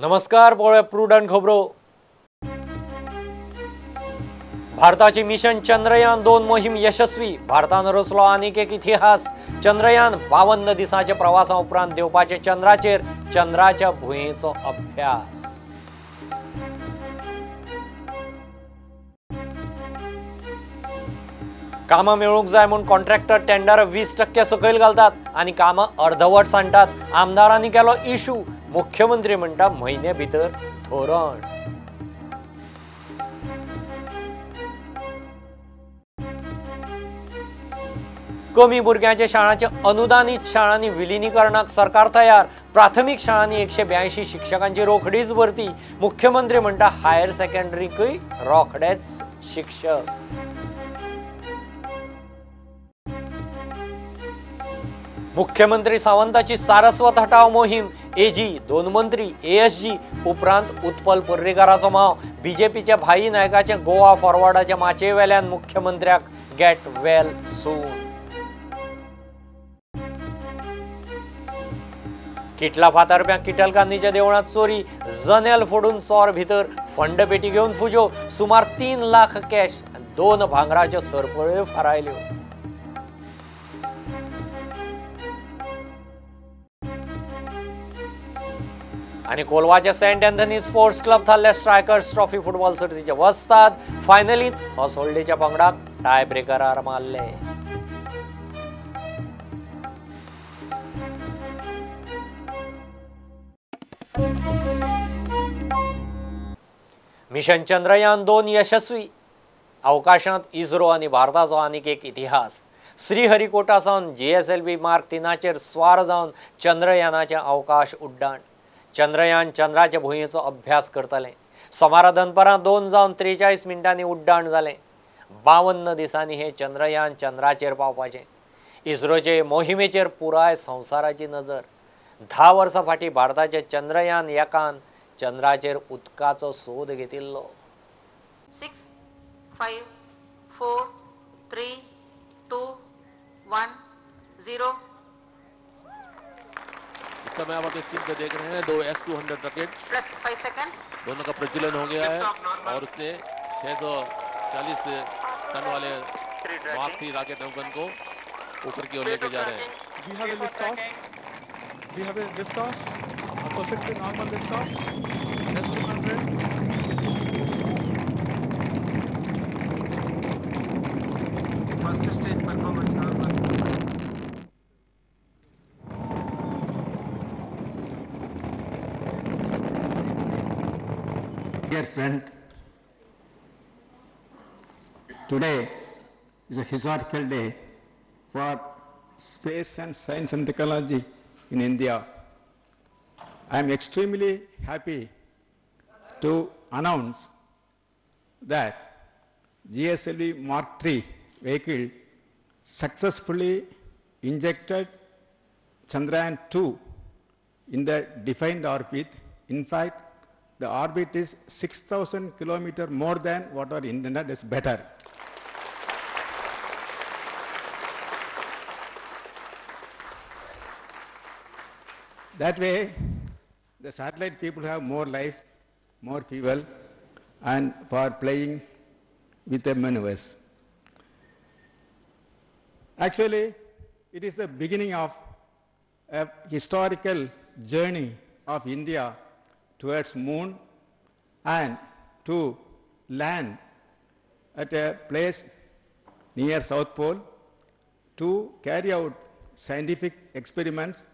नमस्कार, पळोवया प्रुडंट खबरो। भारताची मिशन चंद्रयान-2 मोहीम यशस्वी। भारतान रचलो आनीक एक इतिहास। चंद्रयान 52 दिसांच्या प्रवासा उपरांत देवपाचे चंद्राचेर चंद्राच्या भुंयेचो अभ्यास। कामां मेळूंक जाय म्हूण कॉन्ट्रॅक्टर टेंडर 20% सकयल घालतात आनी कामां अर्धवट सांडटात। आमदारांनी केलो इशू। मुख्यमंत्री म्हणटा म्हयने भितर धोरण। कमी भुरग्यांच्या शाळांचे अनुदानीत शाळांनी विलीनीकरणाक सरकार तयार। प्राथमीक शाळांनी 182 शिक्षकांची रोखडीच भरती। मुख्यमंत्री म्हणटा हायर सेकंडरीकय रोखडेच शिक्षक। मुख्यमंत्री सावंताची सारस्वत हटाव मोहीम। एजी 2 मंत्री एएसजी उपरांत उत्पल पर्रीकाराचो माव। बीजेपीच्या भाई नायकाचे गोवा फॉरवर्डाच्या माचे वेल्यान मुख्यमंत्र्याक गेट वेल सून। किटला फातर्प्यांक किटलकांदीच्या देवळांत चोरी। जनेल फोडून चोर भितर फंडपेटी घेवन फुजो। सुमार 3 लाख कॅश 2 भांगराच्यो सरपळ्यो फारायल्यो। आणि कोलवाच्या सेंट एंथनी स्पोर्ट्स क्लब थारल्या स्ट्रायकर्स ट्रॉफी फुटबॉल सर्तीचे वस्ताद। फायनलींत हॉसोल्डेच्या पंगडाक टाय ब्रेकरार मारले। मिशन चंद्रयान-2 यशस्वी। अवकाशांत इस्रो आणि भारताचो आनीक एक इतिहास। श्रीहरिकोटा सावन जीएसएलव्ही मार्क 3 स्वार जावन चंद्रयानाचे अवकाश उड्डाण। चंद्रयान चंद्राच्या भुंयेचो अभ्यास करतले। सोमारा दनपारां 2 जावन 43 मिनटांनी उड्डाण जालें। 52 दिसांनी हे चंद्रयान चंद्राचेर पावपाचें। इस्रोचे मोहिमेचेर पुराय संवसाराची नजर। 10 वर्सां फाटीं भारताचे चंद्रयान 1 चंद्राचेर उदकाचो सोद घेतिल्लो। 6 5 4 3 2 1 0। इस समय आप अपनी स्क्रीन पर देख रहे हैं 2 S-200 रॉकेट प्लस 5 सेकंड्स दोनों का प्रज्वलन हो गया है और उसने 640 टन वाले मार्क 3 रॉकेट नौगन को ऊपर की ओर लेके जा रहे हैं। We have a liftoff. We have a liftoff. A perfectly normal liftoff. S-200. First stage performance normal. Dear friend, today is a historical day for space and science and technology in India. I am extremely happy to announce that GSLV Mark III vehicle successfully injected Chandrayaan-2 in the defined orbit. In fact, the orbit is 6,000 kilometers more than what our internet is better. That way, the satellite people have more life, more fuel, and for playing with the maneuvers. Actually, it is the beginning of a historical journey of India towards moon and to land at a place near South Pole to carry out scientific experiments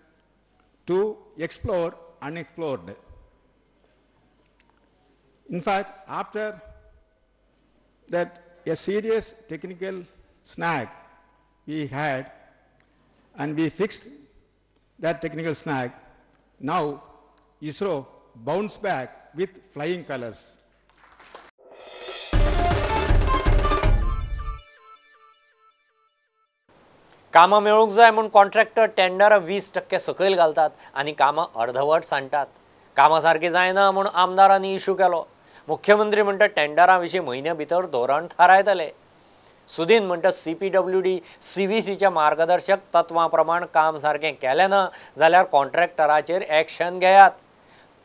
to explore unexplored. In fact, after that a serious technical snag we had and we fixed that technical snag, now ISRO bounced back with flying colors. कामां मेळूंक जाय म्हूण contractor tender 20% सकयल घालतात आनी कामां अर्धवट सांडटात। कामां सारकी जायना म्हूण आमदारांनी इशू केलो। मुख्यमंत्री म्हणटा टेंडरां विशीं म्हयने भितर धोरण थारायतले। सुदीन म्हणटा CPWD CVCच्या मार्गदर्शक तत्वां प्रमाण काम सारकें केलें ना जाल्यार कॉन्ट्रॅक्टराचेर एक्शन घेयात।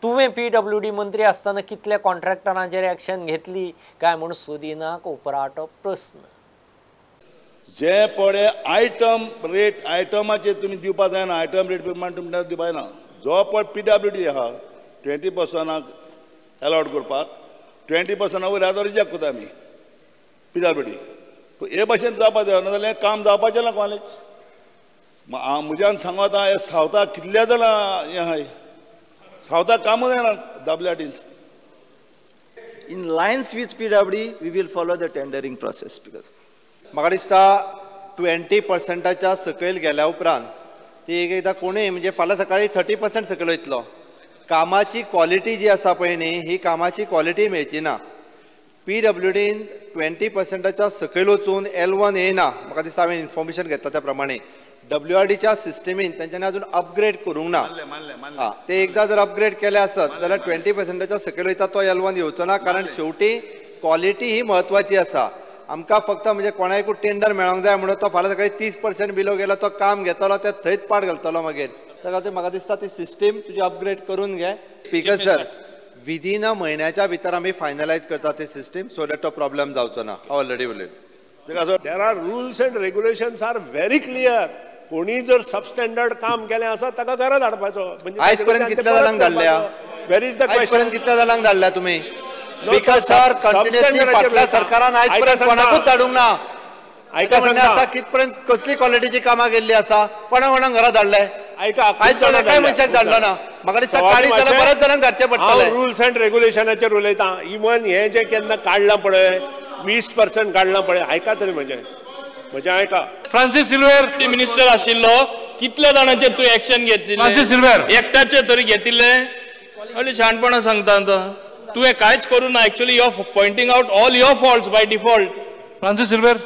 तुवें PWD मंत्री असताना कितल्या कॉन्ट्रॅक्टरांचेर एक्शन घेतली काय म्हूण सुदिनाक उपराटो प्रस्न. जे पडे आयटम रेट आयटमाचेर तुमी दिवपाक जायना, आयटम रेट पेमेंट तुमी दिवपाक जायना. जो पळय PWD आहा 20% अलॉट करपाक 20% वयर आतां रिजेक्ट करता आमी PWD. हे भाशेन जावपाक जाय, नाजाल्यार काम जावपाचें ना कॉलेज. म्हज्यान सांगू आतां हे सावथाक कितल्या जाणां हें आहाय, सावथाक कामूच जायना दाबल्या वाटेन. In lines with PWD, we will follow the tendering process because. म्हाका दिसता 20%च्या सकयल गेल्या उपरांत ती एकदां कोणूय म्हणजे फाल्यां सकाळी 30% सकयल वयतलो. कामाची क्वॉलिटी जी आसा पळय न्ही, ही कामाची क्वॉलिटी मेळची ना. PWDन 20%च्या सकयल वचून L1 येना. म्हाका दिसता हांवें इन्फॉर्मेशन घेतला त्या प्रमाणे WRDच्या सिस्टमीन तेंच्यांनी अजून अपग्रेड करूंक ना. ते एकदां जर अपग्रेड केले आसत जाल्यार 20%च्या सकयल वयता तो L1 येवचो ना. कारण शेवटी क्वॉलिटी ही म्हत्वाची आसा. आमकां फक्त म्हणजे कोणाकूय टेंडर मेळोंक जाय म्हणून तो फाल्यां सकाळी 30% बिलो गेलो तो काम घेतलो ते थंयच पाड घालतलो मागीर. त्या खातीर म्हाका दिसता ती सिस्टम तुजी अपग्रेड करून घे. स्पीकर सर, विदीन अ म्हयन्याच्या भितर आमी फायनलायज करता ती सिस्टम सो दॅट तो प्रॉब्लेम जावचो ना. ऑलरेडी उलयलो. There are rules and regulations are very clear. कोणी जर सबस्टँडर्ड काम केलें आसा ताका घरा धाडपाचो. आयज पर्यंत कितल्या जाणांक धाडल्या? आयज पर्यंत कितल्या जाणांक धाडल्या तुमी? स्पीकर सर, कंटिन्युअसली फाटल्या सरकारान आयज पर्यंत कोणाकूच धाडूंक ना. आयका कितपर्यंत कसली क्वॉलिटीची कामां केल्ली आसा? कोणाक घरा धाडले? आयज पर्यंत एकाय मनशाक धाडलो ना. म्हाका दिसता काडीत जाल्यार बरेच जाणांक धाडचे पडटले. रुल्स एंड रेग्युलेशनाचेर उलयता. इवन हे जे केन्ना काडलां पळय 20% काडलां पळय, आयका तरी म्हजें आयका. फ्रांसीस सिल्वेर मिनिस्टर आशिल्लो, कितल्या जाणांचेर तूं एक्शन घेतलें? फ्रांसीस सिल्वेर एकट्याचेर तरी घेतिल्लें? अली शाणपणां सांगता आतां. तुवें कांयच करूं ना. Actually you are pointing out all your faults by default. Francis Silveira.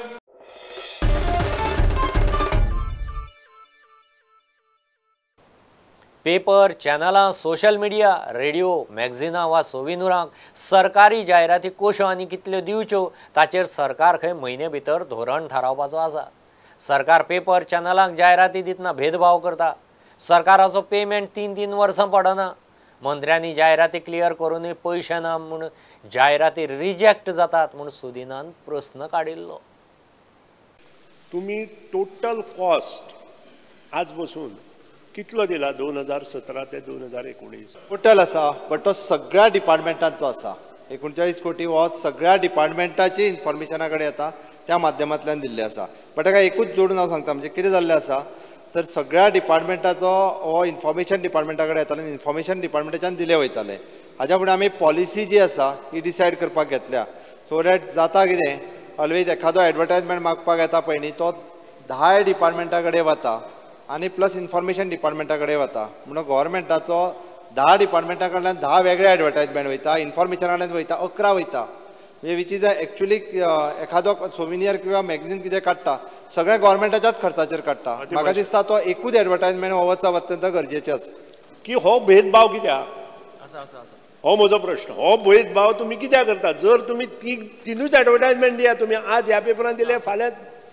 Paper, चॅनलां, सोशल मिडिया, रेडिओ, मॅगझिनां वा सोविनुरांक सरकारी जायराती कश्यो आनी कितल्यो दिवच्यो ताचेर सरकार खंय म्हयने भितर धोरण थारावपाचो आसा. सरकार पेपर, चॅनलांक जायराती दितना भेदभाव करता. सरकाराचो पेमेंट 3 वर्सां पडना. मंत्र्यांनी जायराती क्लियर करूनय पयशे ना म्हूण जायराती रिजेक्ट जातात म्हूण सुदिनान प्रस्न काडिल्लो. तुम्ही टोटल कॉस्ट आज बसून कितलो दिला 2017 ते 2019? टोटल आसा, बट तो सगळ्या डिपार्टमेंटांचो आसा. 39 कोटी हो सगळ्या डिपार्टमेंटाची इन्फॉर्मेशना कडेन येता, त्या माध्यमांतल्यान दिल्ले आसा. बट ताका एकूच जोडून हांव सांगता, म्हणजे कितें जाल्लें आसा तर सगळ्या डिपार्टमेंटाचो हो इन्फॉर्मेशन डिपार्टमेंटा कडेन येताले, इन्फॉर्मेशन डिपार्टमेंटाच्यान दिले वयताले. हाच्या फुडें आमी पॉलिसी जी आसा ही डिसायड करपाक घेतल्या. सो दॅट जाता कितें, ऑलवेज एखादो एडवर्टायजमेंट मागपाक येता पळय न्ही, तो 10 डिपार्टमेंटा कडेन वता आनी प्लस इन्फॉर्मेशन डिपार्टमेंटा कडेन वता. म्हणून गव्हर्मेंटाचो 10 डिपार्टमेंटा कडल्यान 10 वेगळे एडवर्टायजमेंट वयता, इन्फॉर्मेशना कडल्यान वयता 11 वयता. म्हणजे विच इज एक्चुअली एखादो सोविनियर किंवा मॅगझीन कितें काडटा सगळ्या गव्हर्मेंटाच्याच खर्चाचेर काडटा. म्हाका दिसता तो एकूच एडवर्टायजमेंट वचप अत्यंत गरजेचें आसा. की हो भेदभाव कित्याक? हो म्हजो प्रश्न. हो भेदभाव तुमी कित्याक करता? जर तुमी तिनूच एडवर्टायजमेंट दिया, तुमी आज ह्या पेपरान दिले, फाल्यां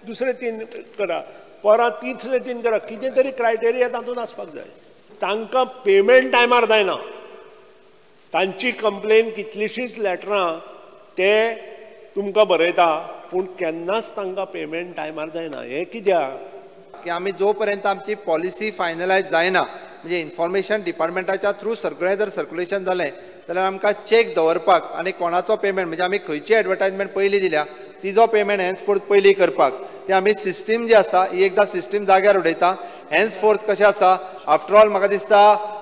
दुसरे 3 करा, परत 3 करा, कितें तरी क्रायटेरिया तातूंत आसपाक जाय. तांकां पेमेंट टायमार जायना. तांची कंप्लेन कितलीशींच लेटरां ते तुमकां बरयता, पूण केन्नाच तांकां पेमेंट टायमार जायना. हें कित्याक? की आमी जो पर्यंत आमची पॉलिसी फायनलायज जायना, म्हणजे इन्फॉर्मेशन डिपार्टमेंटाच्या थ्रू सगळें जर सर्क्युलेशन जालें जाल्यार आमकां चॅक दवरपाक आनी कोणाचो पेमेंट, म्हणजे आमी खंयची एडवर्टायजमेंट पयली दिल्या तिजो पेमेंट हेन्सफोर्थ पयली करपाक, ती आमी सिस्टीम जी आसा ही एकदां सिस्टीम जाग्यार उडयता. हेन्सफोर्थ कशें आसा, आफ्टर ऑल म्हाका दिसता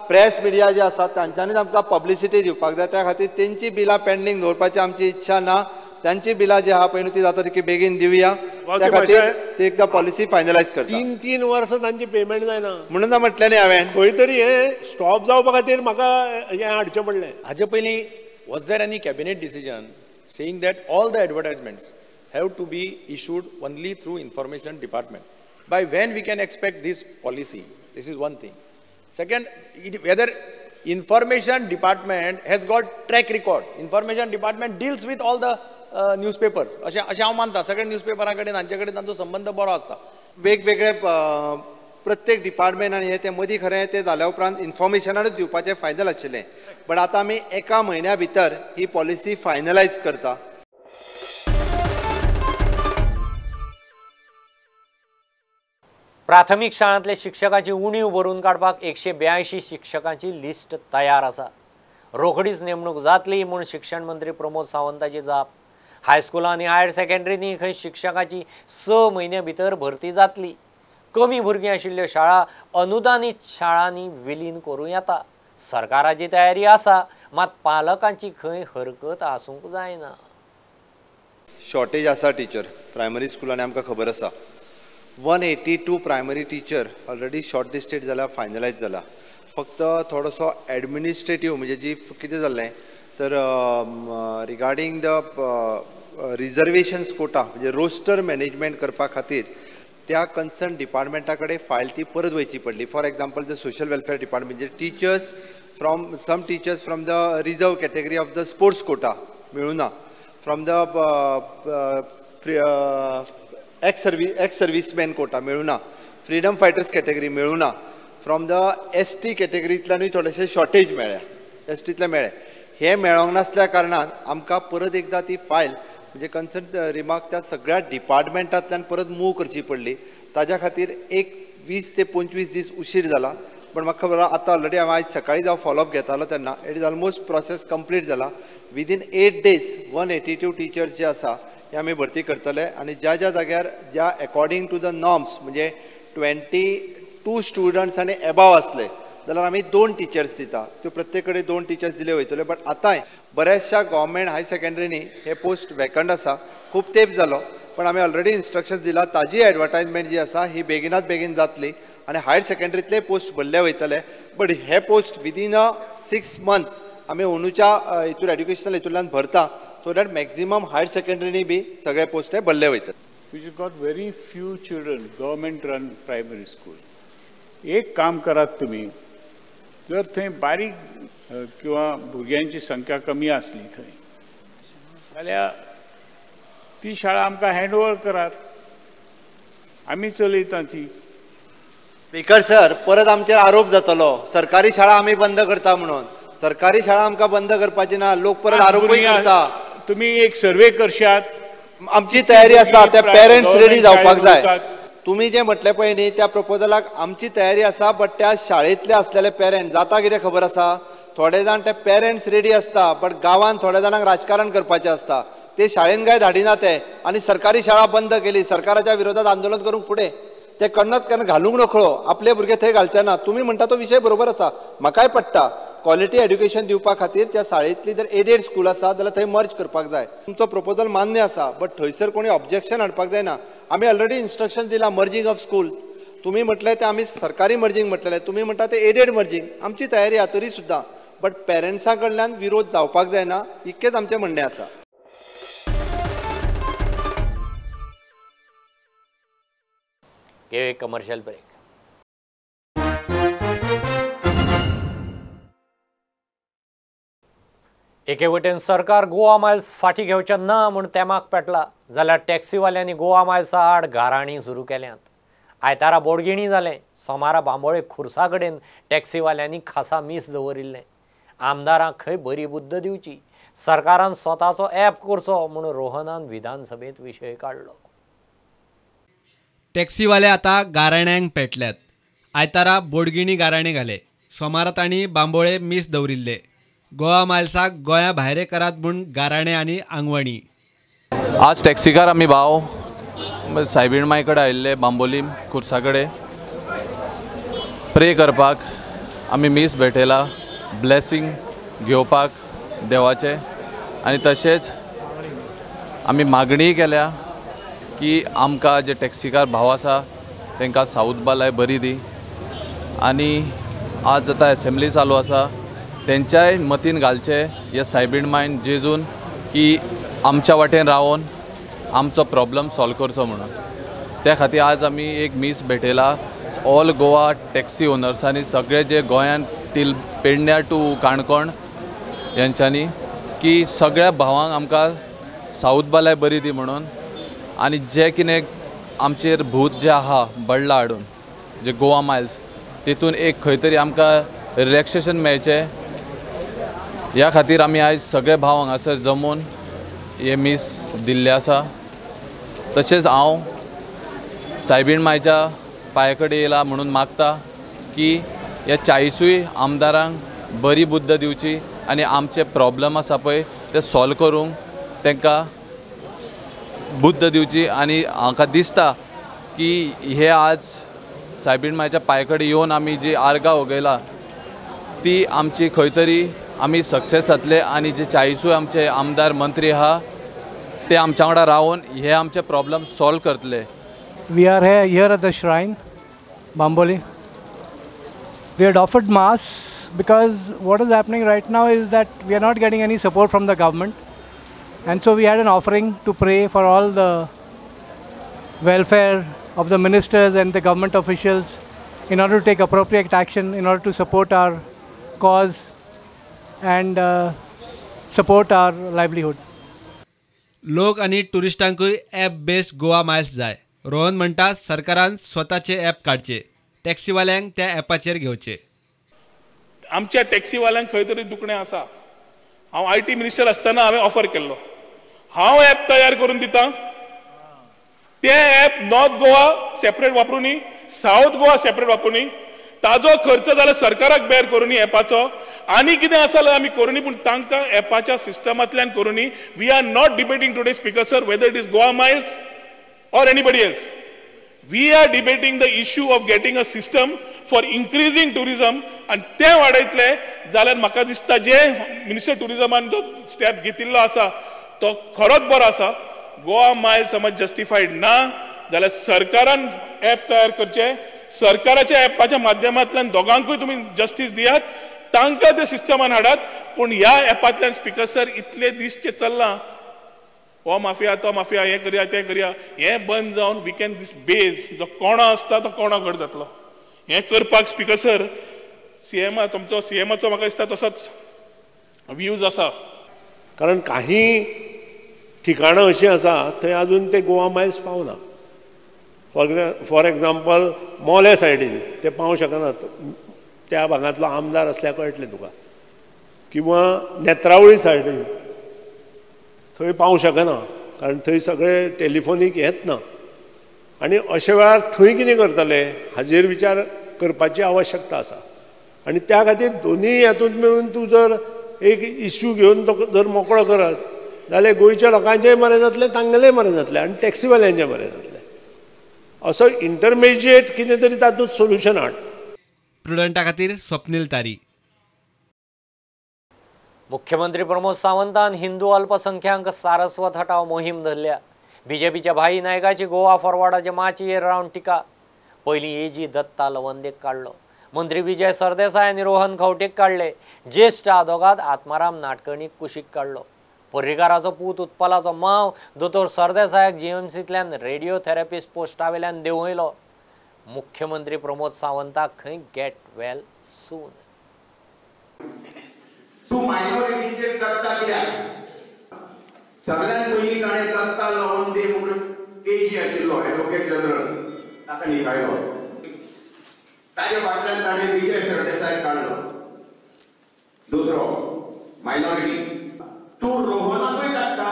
प्रेस मिडिया जे आसा तांच्यांनीच आमकां पब्लिसिटी दिवपाक जाय. त्या खातीर तेंची बिलां पेंडींग दवरपाची आमची इच्छा ना. त्यांची बिलां जी आहा पळय न्हू ती जाता तितली बेगीन दिवया. त्या खातीर ती एकदां पॉलिसी फायनलायज करता. 3 वर्सां तांची पेमेंट जायना म्हणून म्हटलें न्ही हांवें, खंय तरी हें स्टॉप जावपा खातीर म्हाका हें हाडचें पडलें. हाजे पयलीं was there any cabinet decision saying that all the advertisements have to be issued only through information department? By when we can expect this policy? This is one thing. Second, whether information department has got track record. Information department deals with all the newspapers. अशें हांव मानता. सगळे न्यूजपेपरा कडेन हांचे कडेन तांचो संबंध बरो आसता. वेगवेगळे प्रत्येक डिपार्टमेंट आनी हे ते मदीं खरें ते जाल्या उपरांत इन्फॉर्मेशनानूच दिवपाचें फायनल आशिल्लें. बट आतां आमी एका म्हयन्या भितर ही पॉलिसी फायनलायज करता. प्राथमीक शाळांतले शिक्षकांची उणीव भरून काडपाक 182 शिक्षकांची लिस्ट तयार आसा. रोखडीच नेमणूक जातली म्हूण शिक्षण मंत्री प्रमोद सावंताची जाप. हायस्कुलां आनी हायर सेकंडरीनी खंय शिक्षकांची 6 म्हयन्या भितर भरती जातली. कमी भुरगीं आशिल्ल्यो शाळा अनुदानीत शाळांनी विलीन करूं येता. सरकाराची तयारी आसा, मात पालकांची खंय हरकत आसूंक जायना. शॉर्टेज आसा टिचर प्रायमरी स्कुलांनी आमकां खबर आसा. 182 primary teacher already short listed जाला, फायनलायज जाला. फक्त थोडोसो एडमिनिस्ट्रेटीव म्हणजे जी कितें जाल्लें तर रिगार्डींग द रिजर्वेशन्स कोटा म्हणजे रोस्टर मॅनेजमेंट करपा खातीर त्या कन्सर्न डिपार्टमेंटा कडेन फायल ती परत वयची पडली. For example the social welfare department म्हणजे teachers from some teachers from the reserve category of the sports quota मेळुना, from the ex serviceman quota मेळुना, फ्रीडम फायटर्स कॅटेगरी मेळुना, फ्रॉम द ST कॅटेगरींतल्यानूय थोडेशे शॉर्टेज मेळ्ळ्या, STंतले मेळ्ळे. हे मेळोंक नासल्या कारणान आमकां परत एकदां ती फायल म्हणजे कन्सर्न रिमार्क त्या सगळ्या डिपार्टमेंटांतल्यान परत मूव करची पडली. ताज्या खातीर एक 20 ते 25 दीस उशीर जाला. पण म्हाका खबर आतां ऑलरेडी हांव आयज सकाळीं जावन फॉलोअप घेतालो तेन्ना it is almost process complete जाला. विदीन 8 days 182 टिचर्स जे आसा हे आमी भरती करतले. आनी ज्या ज्या जाग्यार ज्या अकॉर्डिंग टू द नॉर्म्स म्हणजे 22 स्टुडंट्स आनी एबाव असले जाल्यार आमी 2 टिचर्स दिता. त्यो प्रत्येक कडेन 2 टिचर्स दिले वयतले. बट आतांय बऱ्याचशा गव्हर्मेंट हाय सेकंडरीनी हे पोस्ट वेकंट आसा. खूब तेंप जालो पण आमी ऑलरेडी इन्स्ट्रक्शन्स दिला. ताजी एडवर्टायजमेंट जी आसा ही बेगिनात बेगीन जातली आनी हायर सेकंडरीतले पोस्ट भरले वयतले. बट हे पोस्ट विदीन 6 months आमी अंदूच्या हितूर एड्युकेशनल हितूंतल्यान भरता so that maximum higher secondary बी सगळे पोस्ट हे भरले वयतात. We have got very few children, government run primary school. एक काम करात तुम्ही, जर थंय बारीक किंवा भुरग्यांची संख्या कमी असली थंय जाल्यार ती शाळा आमकां हँडओव्हर करात, आमी चलयता ती. स्पीकर सर, परत आमचेर आरोप जातलो सरकारी शाळा आमी बंद करता म्हणून. सरकारी शाळा आमकां बंद करपाची ना, लोक परत आरोपूय करता. तुम्ही एक सर्वे करशात. आमची तयारी आसा, त्या पेरेंट्स रेडी जावपाक जाय. तुम्ही जे म्हटले पळय न्ही त्या प्रपोजलाक आमची तयारी आसा. बट त्या शाळेंतले असलेले पेरेंट्स जाता कितें खबर आसा, थोडे जाण ते पेरेंट्स रेडी असता बट गांवांत थोड्या जाणांक राजकारण करपाचें असता. ते शाळेन काय धाडिना ते आनी सरकारी शाळा बंद केली. सरकाराच्या विरोधात आंदोलन करूंक फुडें ते कन्नत केन्ना घालूंक नकळो. आपले भुरगे थंय घालचे ना. तुमी म्हणटा तो विशय बरोबर आसा, म्हाकाय पडटा. क्वॉलिटी एड्युकेशन दिवपा खातीर त्या शाळेंतली जर एडेड स्कूल आसा जाल्यार थंय मर्ज करपाक जाय. तुमचो प्रपोजल मान्य आसा बट थंयसर कोणी ऑब्जेक्शन हाडपाक जायना. आमी ऑलरेडी इन्स्ट्रक्शन दिला मर्जिंग ऑफ स्कूल. तुम्ही म्हटले ते आमी सरकारी मर्जिंग म्हटलेले, तुम्ही म्हणटा ते एडेड मर्जिंग. आमची तयारी आहा तरी सुद्दां. बट पेरंट्सां कडल्यान विरोध जावपाक जायना, इतकेंच आमचें म्हणणें आसा. एक कमर्शियल ब्रेक. एके वटेन सरकार गोवा मायल्स फाटी घेवचें ना म्हूण तेमाक पेटला जाल्यार टॅक्सीवाल्यांनी गोवा मायल्सा आड गाराणी सुरू केल्यांत. आयतारा बोडगिणी जालें. सोमारा बांबोळे खुर्सा कडेन टॅक्सीवाल्यांनी खासा मीस दवरिल्लें. आमदारांक खंय बरी बुद्द दिवची, सरकारान स्वताचो ॲप करचो म्हूण रोहनान विधानसभेंत विशय काडलो. टॅक्सीवाले आतां गाराण्यांक पेटल्यात. आयतारा बोडगिणी गाराणे घाले. सोमारा तांणी बांबोळे मीस दवरिल्ले. गोवा मायल्साक गोंया भायरे करात म्हूण गाराणे आनी आंगवणी. आज टॅक्सीकार आमी भाव सायबीण माय कडेन आयिल्ले बांबोली खुर्सा कडेन प्रे करपाक. आमी मीस भेटयला ब्लेसींग घेवपाक देवाचें. आनी तशेंच आमी मागणी केल्या की आमकां जे टॅक्सीकार भाव आसा तांकां साऊथ बालाय बरी दी. आनी आज आतां एसेंब्ली चालू आसा तेंच्याय मतीन घालचे ह्या सायबीण मायन जेजून की आमच्या वाटेन रावन आमचो प्रॉब्लम सॉल्व करचो म्हणून. त्या खातीर आज आमी एक मीस भेटयला ऑल गोवा टॅक्सी ओनर्सांनी सगळे जे गोंयांत टील पेडण्यां टू काणकोण यांच्यांनी की सगळ्या भावांक आमकां साऊथ बालाय बरी दी म्हणून. आनी जे कितें आमचेर भूत जे आहा बडला हाडून जे गोवा मायल्स तितून एक खंय तरी आमकां रिलॅक्सेशन मेळचें ह्या खातीर आमी आयज सगळे भाव हांगासर जमून हे मीस दिल्ले आसा. तशेंच हांव सायबीण मांयच्या पांया कडेन येयला म्हणून मागता की ह्या 40 आमदारांक बरी बुद्द दिवची आनी आमचे प्रॉब्लम आसा पळय ते सॉल्व करूंक तांकां बुद्द दिवची. आनी म्हाका दिसता की हे आज सायबीण मांयच्या पांया कडेन येवन आमी जी आर्गां ओगयला ती आमची खंय तरी आमी सक्सेस जातले आनी जे 40 आमचे आमदार मंत्री आहा ते आमच्या वांगडा रावन हे आमचे प्रॉब्लम सॉल्व करतले. We are here at the shrine, Bamboli. We had offered mass because what is happening right now is that we are not getting any support from the government, and so we had an offering to pray for all the welfare of the ministers and the government officials in order to take appropriate action in order to support our cause and support our livelihood. लोक आणि टुरिस्टांकूय app based Goa Miles जाय. रोहन म्हणटा सरकारान स्वताचे app काडचे, टॅक्सीवाल्यांक त्या ॲपाचेर घेवचे. आमच्या टॅक्सीवाल्यांक खंय तरी दुखणें आसा. हांव IT मिनिस्टर आसतना हांवें ऑफर केल्लो हांव ॲप तयार करून दितां. ते ॲप नॉर्थ गोवा सेपरेट वापरुनी, सावथ गोवा सेपरेट वापरुनी, ताजो खर्च जाल्यार सरकाराक बेर करूनी ॲपाचो. आनी कितें आसा जाल्यार आमी करूनी, पूण तांकां ॲपाच्या सिस्टमांतल्यान करूनी. We are not debating today speaker sir whether it is Goa Miles or anybody else. We are debating the issue of getting a system for increasing tourism, and ते वाडयतले जाल्यार म्हाका दिसता जे मिनिस्टर टुरिजमान जो स्टेप घेतिल्लो आसा तो खरोच बरो आसा. गोवा मायल समज जस्टिफाईड ना जाल्यार सरकारान ॲप तयार करचे. सरकाराच्या ॲपाच्या माध्यमांतल्यान दोगांकूय तुमी जस्टीस दियात, तांकां ते सिस्टमान हाडात. पूण ह्या ॲपांतल्यान स्पीकर सर इतले दीस जे चल्लां हो माफिया तो माफिया, हें करया तें करया, हें बंद जावन वी कॅन दीस बेज जो कोणा आसता तो कोणा घट जातलो. हें करपाक स्पीकर सर तुमचो CMाचो म्हाका दिसता तसोच व्ह्यूज आसा. कारण काही ठिकाणां अशीं आसा थंय आजून ते गोवा मायल्स पावना. फॉर एग्जाम्पल मोले सायडीन ते पावूं शकनात. त्या भागांतलो आमदार असल्या कळटलें तुका. किंवा नेत्रावळी सायडीन थंय पावूं शकना कारण थंय सगळे टेलिफोनीक येत ना. आनी अशे वेळार थंय कितें करतले हाजेर विचार करपाची आवश्यकता आसा. आनी त्या खातीर दोनूय हातूंत मेळून तूं जर एक इश्यू घेवन तो जर मोकळो करत जाल्यार गोंयच्या लोकांचेंय बरें जातलें, तांगेलेंय बरें जातलें आनी टॅक्सीवाल्यांचें बरें जातलें. असो इंटरमिजिएट कितें तरी तातूंत सोल्युशन हाड. प्रुडंटा खातीर स्वप्नील तारी. मुख्यमंत्री प्रमोद सावंतान हिंदू अल्पसंख्याक सारस्वत हटाव मोहीम धरल्या. बीजेपीच्या भाई नायकाची गोवा फॉरवर्डाच्या माचयेर रावन टिका. पयलीं AG दत्ता लवंदेक काडलो. मंत्री विजय सरदेसाय आनी रोहन खंवटेक काडले. ज्येष्ठ आदोगाद आत्माराम नाटकर्णीक कुशीक काडलो. पर्रीकाराचो पूत उत्पलाचो मांव दोतोर सरदेसायाक GMCंतल्यान रेडिओथेरपिस्ट पोस्टावेल्यान देंवयलो. मुख्यमंत्री प्रमोद सावंताक खंय गेट वेल सून. तूं मायनॉरिटीचेर चर्चा कित्याक? सगळ्यात पयलीं ताणें दत्ता लवंदे म्हणून AG आशिल्लो एडवोकेट जनरल ताका निकायलो. ताचे फाटल्यान ताणें विजय सरदेसाय काडलो. दुसरो मायनॉरिटी तूं रोहनाकूय काडटा,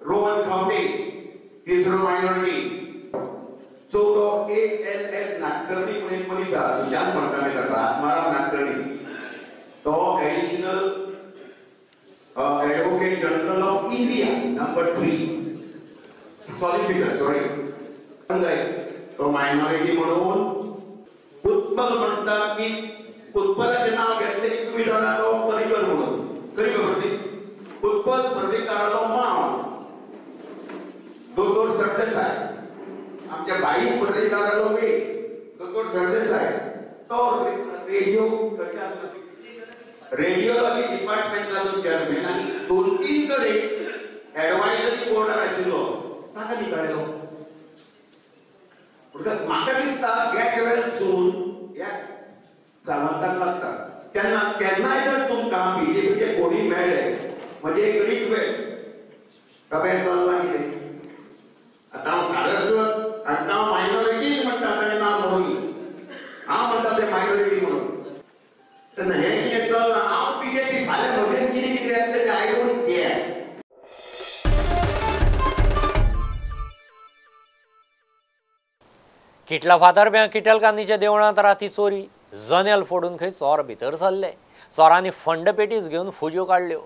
रोहन खंवटे. तिसरो मायनॉरिटी चवथो ALS नाटकर्णी म्हणून एक मनीस आसा, सुशांत म्हणटाले ताका, आत्माराम नाटकर्णी. तो additional advocate general of India number 3 solicitor sorry. तो मायनॉरिटी म्हणून उत्पल म्हणटा की उत्पलाचें नाव घेतलें की तुमी जाणा तो पर्रीकर म्हणून. पर्रीकर उत्पल पर्रीकाराचो मांव दोतोर सरदेसाय, आमच्या भाई पर्रीकाराचो वेग दोतोर सरदेसाय. तो रेडिओ रेडिओलॉजी डिपार्टमेंटाचो चेअरमॅन आनी 2-3 कडेन एडवायझरी बोर्डार आशिल्लो ताका निकायलो. म्हाका दिसता गेट वेल सून ह्या सावंताक लागता. तेन्ना केन्नाय जर तुमकां BJPचे कोणी मेळ्ळे म्हजे एक रिक्वेस्ट कपेल चल्लां कितें. आतां हांव सारस्वत आनी हांव मायनॉरिटीज म्हणटा ताणें नांव म्हणून हांव म्हणटा ते मायनॉरिटी म्हणून. तेन्ना हें कितें चल्लां हांव BJP फाल्यां म्हजें कितें किटला फातर्प्यां किटलकांनीच्या देवळांत राती चोरी जनेल फोडून खंय चोर भितर सरले चोरांनी फंडपेटीच घेवन फुज्यो काडल्यो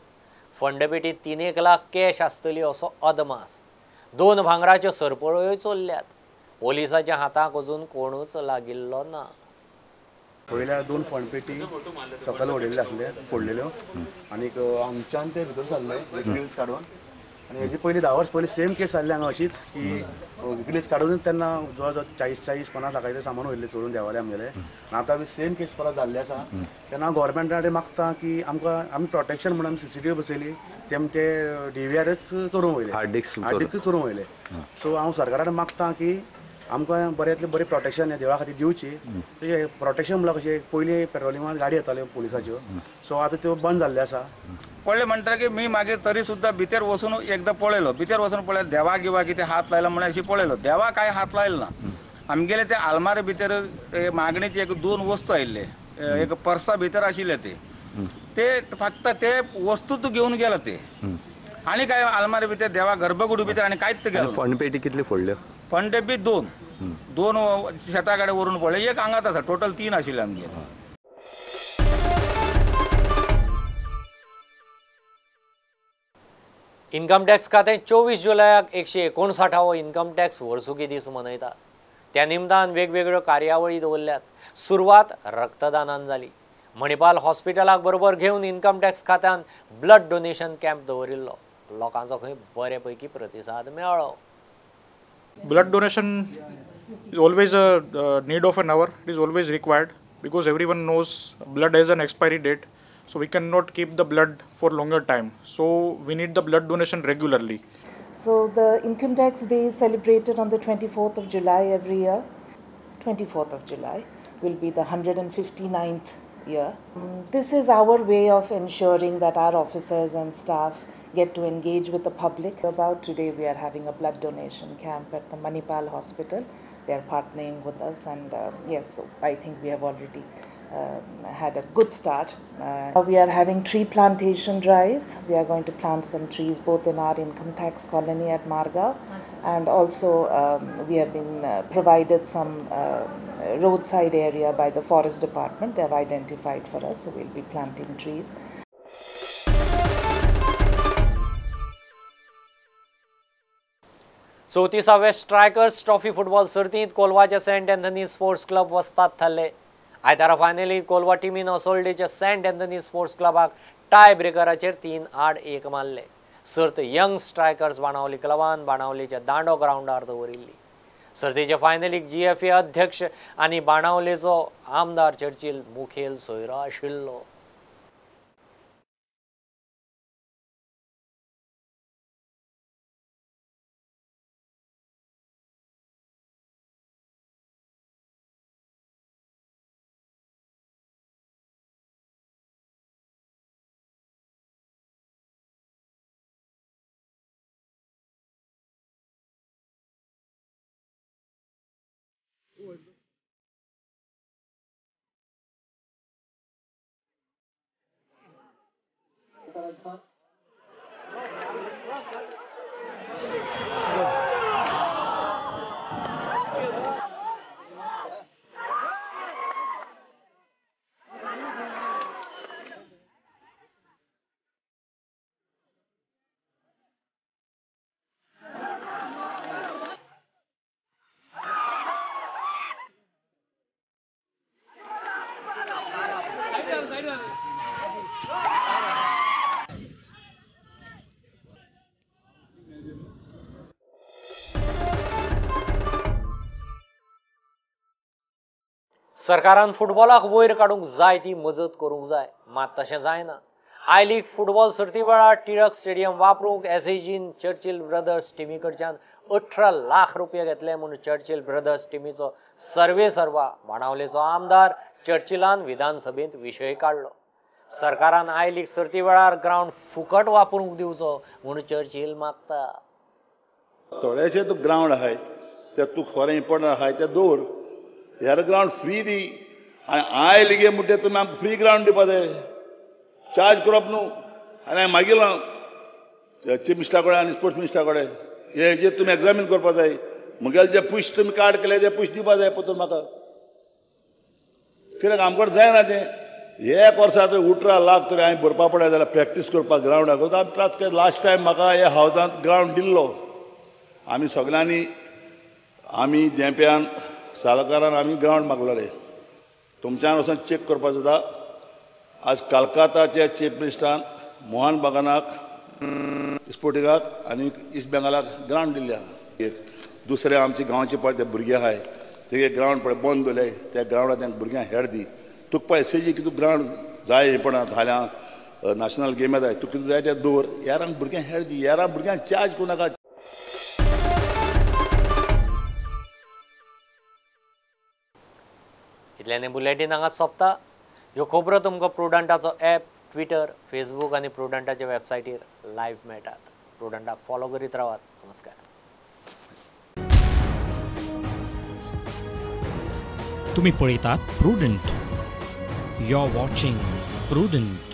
फंडपेटीत 3 लाख कॅश आसतली असो अदमास 2 भांगराच्यो सरपळ्योय चोरल्यात पोलिसाच्या हाताक अजून कोणूच लागिल्लो ना पयल्या 2 फंडपेटी सकयल उडयल्ले आसले फोडलेल्यो आनी आमच्यान ते भितर सरले विकलीज काडून आनी हेजी पयलीं 10 वर्स पयलीं सेम केस जाल्ली हांगा अशीच की विकलीज काडून तेन्ना जवळ जवळ 40-50 लाखाचें सामान वयल्लें सोडून देवाले आमगेले आतां बी सेम केस परत जाल्ली आसा तेन्ना गोवोरमेंटा कडेन मागता की आमी प्रोटेक्शन म्हणून आमी CCTV बसयली ते DVRच चोरूंक वयले हार्ड डिस्क चोरूंक वयले सो हांव सरकारा कडेन मागता की आमकां बऱ्यांतलें बरें प्रोटेक्शन ह्या देवळा खातीर दिवची प्रोटेक्शन म्हणल्यार कशें पयलीं पेट्रोलिंगान गाडी येताल्यो पुलिसाच्यो सो आतां त्यो बंद जाल्ल्यो आसा पळय म्हणटा की मी मागीर तरी सुद्दां भितर वचून एकदां पळयलो भितर वचून पळयलो देवा गिवा कितें हात लायला म्हणून अशी पळयलो देवा कांय हात लायलो ना आमगेले ते आलमारी भितर मागणेचे 2 वस्तू आयिल्ले एक पर्सा भितर आशिल्ले ते फक्त ते वस्तूच घेवन गेलो ते आनी काय आलमारी भितर देवा गर्भकुडी भितर आनी कांयच गेलो फंडपेटी कितल्यो फोडल्यो फंडपेटी 2 शेता कडेन व्हरून पळय एक हांगात आसा टोटल 3 आशिल्ले आमगे इन्कम टॅक्स खातें 24 जुलयाक 159वो इन्कम टॅक्स वर्सुकी दीस मनयता त्या निमतान वेगवेगळ्यो कार्यावळी दवरल्यात सुरवात रक्तदानान जाली मणिपाल हॉस्पिटलाक बरोबर घेवन इन्कम टॅक्स खात्यान ब्लड डोनेशन कॅम्प दवरिल्लो लोकांचो खंय बऱ्यापैकी प्रतिसाद मेळ्ळो Blood donation is always a need of an hour. It is always required because everyone knows blood has an expiry date. So we cannot keep the blood for longer time. So we need the blood donation regularly. So the Income Tax Day is celebrated on the 24th of July every year. 24th of July will be the 159th year. This is our way of ensuring that our officers and staff get to engage with the public. About today we are having a blood donation camp at the Manipal Hospital. They are partnering with us and yes, so I think we have already had a good start. We are having tree plantation drives. We are going to plant some trees both in our income tax colony at Margao and also we have been provided some roadside area by the forest department. They have identified for us, so we'll be planting trees. चौतीसाव्या strikers trophy football सर्तींत कोलवाच्या Saint Anthony sports club वस्ताद थारले आयतारा फायनलींत कोलवा टिमीन असोल्डेच्या saint Anthony sports क्लबाक टाय ब्रेकराचेर 3-8 मारले सर्त यंग स्ट्रायकर्स बाणावली क्लबान बाणावलेच्या दांडो ग्राउंडार दवरिल्ली सर्तीच्या फायनलीक GFA अध्यक्ष आनी बाणावलेचो आमदार चर्चिल मुखेल सोयरो आशिल्लो सरकारान फुटबॉलाक वयर काडूंक जाय ती मजत करूंक जाय मात तशें जायना आय लीग फुटबॉल सर्ती वेळार टिळक स्टेडियम वापरूंक SAGन चर्चिल ब्रदर्स टिमी कडच्यान 18 लाख रुपया घेतले म्हूण चर्चिल ब्रदर्स टिमीचो सर्वे सर्वा बाणावलेचो आमदार चर्चिलान विधानसभेंत विशय काडलो सरकारान आय लीग सर्ती वेळार ग्राउंड फुकट वापरूंक दिवचो म्हूण चर्चिल मागता थोडेशे तूं ग्राउंड आहाय ते तूं खरें इम्पॉर्टंट आहाय ते दवर ह्यार ग्राउंड फ्री दी आनी आय लिगे म्हणटा तुमी आमकां फ्री ग्राउंड दिवपा जाय चार्ज करप न्हू आनी हांवें मागिल्लो चीफ मिनिस्टरा कडेन आनी स्पोर्ट्स मिनिस्टरा कडेन हेजेर तुमी एग्जामीन करपा जाय मुगेले जे पुश तुमी कार्ड केले ते पुश दिवपा जाय पतून म्हाका कित्याक आमकां जायना तें एक वर्सा तर उठरा लाग तरी हांवें भरपा पडले जाल्यार प्रॅक्टीस करपाक ग्रावंडाक आमी त्रास केले लास्ट टायम म्हाका हे हावजांत ग्रावंड दिल्लो आमी सगळ्यांनी आमी जेंप्यान सालकारान आमी ग्रावंड मागलेले तुमच्यान वचून चॅक करपाक जाता आज कलकत्ताचे चीफ मिनिस्टरान मोहन बागानाक स्पोर्टिंगाक आनी इस्ट बेंगालाक ग्रावंड दिल्ले आहा दुसरे आमचे गांवचे पळय ते भुरगे आहाय ते ग्रावंड पळय बंद दवरले त्या ग्रावंडार तांकां भुरग्यांक हेड दी तुका पळय सेजी की तुका ग्रावंड जाय हे पण धाल्या नॅशनल गेमी जाय तुका कितें जाय तें दवर यारांक भुरग्यांक हेड दी यारांक भुरग्यांक चार्ज करूं नाका इतल्यानी बुलेटीन हांगा सोंपता ह्यो खबरो तुमकां प्रुडंटाचो ॲप ट्विटर फेसबूक आनी प्रुडंटाच्या वेबसायटीर लायव्ह मेळटात प्रुडंटाक फॉलो करीत रावात नमस्कार तुम्ही पळयतात Prudent you are watching prudent